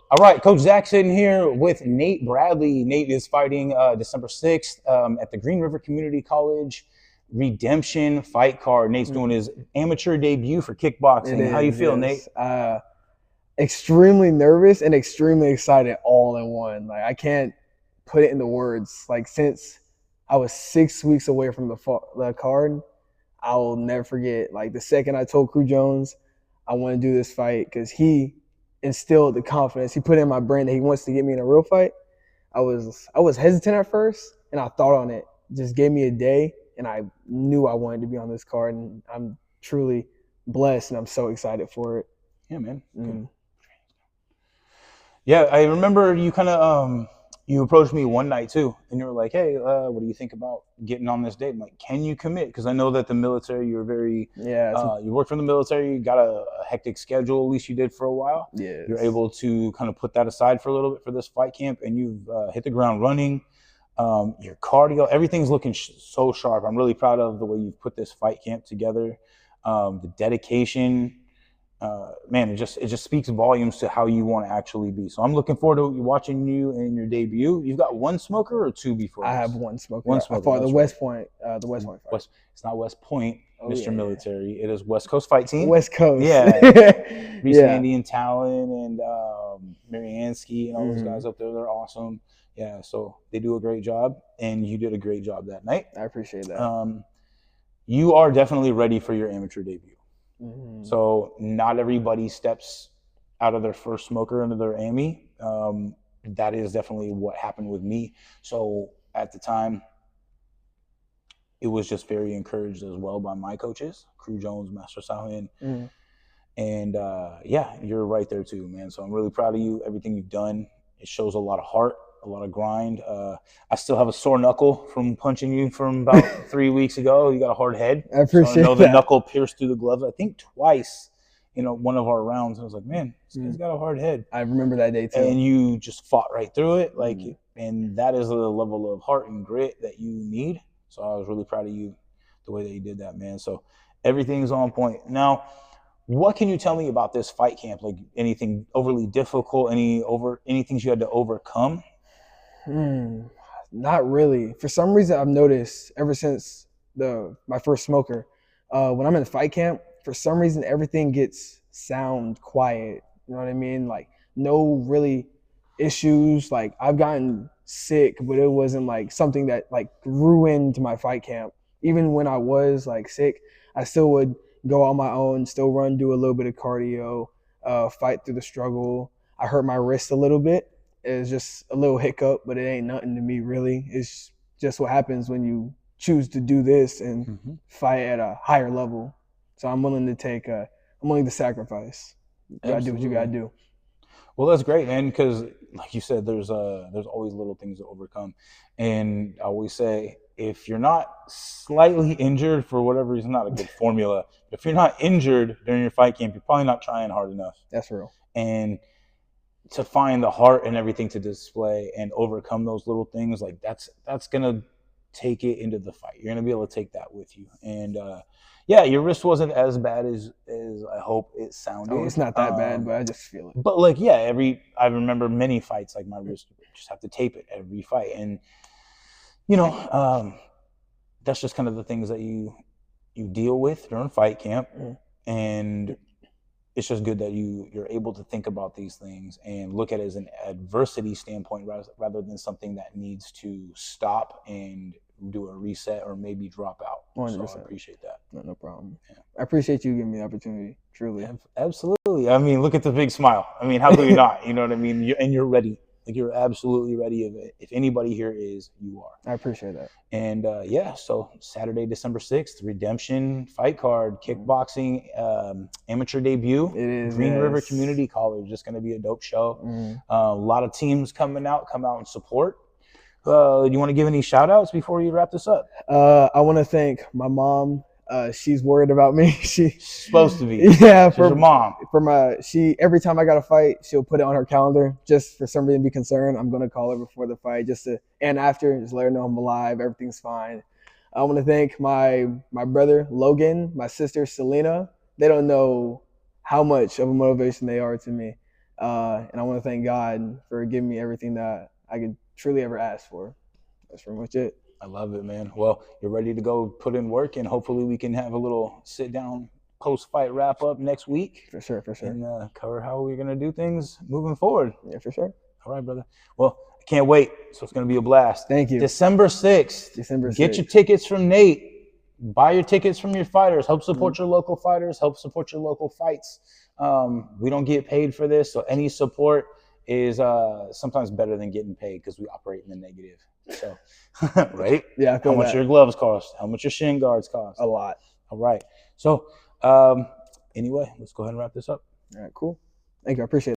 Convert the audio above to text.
All right, Coach Zach sitting here with Nate Bradley. Nate is fighting December 6th at the Green River Community College Redemption Fight Card. Nate's doing his amateur debut for kickboxing. How you feel, yes. Nate? Extremely nervous and extremely excited all in one. Like I can't put it into words. Like since I was 6 weeks away from the card, I will never forget. Like the second I told Crew Jones I want to do this fight because he instilled the confidence. He put in my brain that he wants to get me in a real fight. I was hesitant at first, and I thought on it. Just gave me a day, and I knew I wanted to be on this card, and I'm truly blessed, and I'm so excited for it. Yeah, man. Yeah, I remember you kind of you approached me one night too, and you were like, "Hey, what do you think about getting on this date?" I'm like, "Can you commit?" Because I know that the military, you're very you worked for the military, you got a hectic schedule. At least you did for a while. Yeah, you're able to kind of put that aside for a little bit for this fight camp, and you've hit the ground running. Your cardio, everything's looking so sharp. I'm really proud of the way you've put this fight camp together. The dedication. Man, it just speaks volumes to how you want to actually be. So I'm looking forward to watching you in your debut. You've got one smoker or two before I this? have one smoker. One smoker. I fought the West Point fight. It's not West Point, Mr. Military. It is West Coast Fight Team. West Coast. Yeah. Reese Mandy and Talon and Mariansky and all those guys up there. They're awesome. Yeah, so they do a great job, and you did a great job that night. I appreciate that. You are definitely ready for your amateur debut. Mm-hmm. So not everybody steps out of their first smoker into their AMI. That is definitely what happened with me. So at the time, it was just very encouraged as well by my coaches, Crew Jones, Master Sahin. And you're right there too, man. So I'm really proud of you, everything you've done. It shows a lot of heart, a lot of grind. I still have a sore knuckle from punching you from about 3 weeks ago. You got a hard head. I appreciate so I know that. The knuckle pierced through the gloves, I think twice, one of our rounds. I was like, man, this guy's got a hard head. I remember that day too. And you just fought right through it. And that is the level of heart and grit that you need. So I was really proud of you, the way that you did that, man. So everything's on point. Now, what can you tell me about this fight camp? Like anything overly difficult, any things you had to overcome? Not really. For some reason, I've noticed ever since my first smoker, when I'm in fight camp, for some reason everything gets sound quiet. You know what I mean? Like no really issues. Like I've gotten sick, but it wasn't like something that like ruined my fight camp. Even when I was like sick, I still would go on my own, still run, do a little bit of cardio, fight through the struggle. I hurt my wrist a little bit. It's just a little hiccup, but it ain't nothing to me really. It's just what happens when you choose to do this and fight at a higher level. So I'm willing to sacrifice. You gotta do what you gotta do. Well, that's great, man, because like you said, there's always little things to overcome. And I always say, if you're not slightly injured for whatever reason, not a good formula, but if you're not injured during your fight camp, you're probably not trying hard enough. That's real. And to find the heart and everything to display and overcome those little things, like that's gonna take it into the fight. You're gonna be able to take that with you. And your wrist wasn't as bad as I hope it sounded. Oh, it's not that bad, but I just feel it. But I remember many fights, like my wrist, just have to tape it every fight. And that's just kind of the things that you deal with during fight camp. And it's just good that you're able to think about these things and look at it as an adversity standpoint rather than something that needs to stop and do a reset or maybe drop out. 100%. So I appreciate that. No problem. Yeah. I appreciate you giving me the opportunity, truly. Absolutely. I mean, look at the big smile. I mean, how could you not? You know what I mean? You're ready. Like you're absolutely ready. If anybody here is, you are. I appreciate that. And so Saturday, December 6th, Redemption Fight Card, kickboxing, amateur debut. It is. Green River Community College. Just going to be a dope show. A lot of teams come out and support. Do you want to give any shout outs before you wrap this up? I want to thank my mom. She's worried about me. She's supposed to be. Yeah, for your mom. Every time I got a fight, she'll put it on her calendar just for some reason to be concerned. I'm gonna call her before the fight and after, just let her know I'm alive, everything's fine. I want to thank my brother Logan, my sister Selena. They don't know how much of a motivation they are to me. And I want to thank God for giving me everything that I could truly ever ask for. That's pretty much it. I love it, man. Well, you're ready to go put in work, and hopefully we can have a little sit down post-fight wrap up next week. For sure. And cover how we're going to do things moving forward. Yeah, for sure. All right, brother. Well, I can't wait. So it's going to be a blast. Thank you. December 6th. Get your tickets from Nate. Buy your tickets from your fighters. Help support your local fighters. Help support your local fights. We don't get paid for this, so any support is sometimes better than getting paid because we operate in the negative. So, right? Yeah, I feel how much that. your gloves cost? How much your shin guards cost? A lot. All right. So, anyway, let's go ahead and wrap this up. All right, cool. Thank you. I appreciate it.